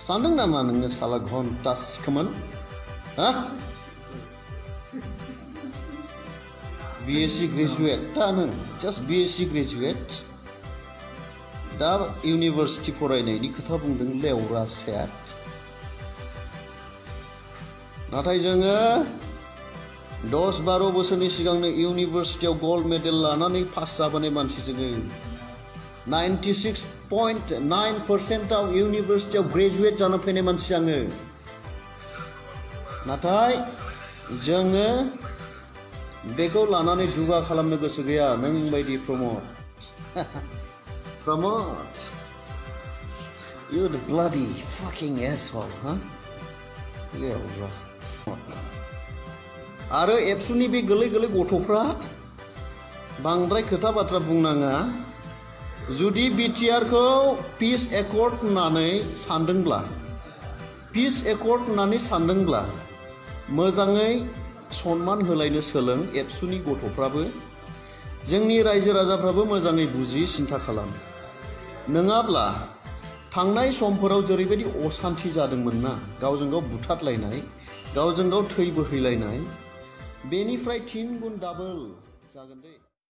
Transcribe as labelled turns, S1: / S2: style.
S1: सानदों नामा नोङो साला घन्टास खोमोन हा BSc ग्रेजुएट दा नों जास्ट BSc ग्रेजुएट दा इउनिभार्सिटि फरायनायनि खोथा बुंदों लेवरा सेट नाथाय जोङो 10-12 बोसोरनि सिगांनो इउनिभार्सिटियाव गोल्ड मेडेल लानानै पास जाबोनाय मानसि जोङो 96.9% आव इउनिभार्सिटियाव ग्रेजुएट जाना फैनाय मानसि आङो नाथाय जोङो बेखौ लानानै दुगा खालामनो गोसो गैया नों बायदि Pramod you're the bloody fucking asshole huh लेवरा आरो एबसुनि बे गोलै गथ'फ्रा बांद्राय खोथा बाथ्रा बुंनाङा जुदि बिटिआर खौ पिस एकर्ड होननानै सानदोंब्ला मोजाङै सन्मान होलायनो सोलों एबसुनि गथ'फ्राबो जोंनि रायजो राजाफ्राबो मोजाङै बुजि सिन्था खालाम नङाब्ला थांनाय समफोराव जेरैबायदि असान्ति जादोंमोन ना गावजों गाव बुथारलायनाय गावजों गाव थै बोहैलायनाय बेनिफ्राय 3 गुन डाबल जागोन दे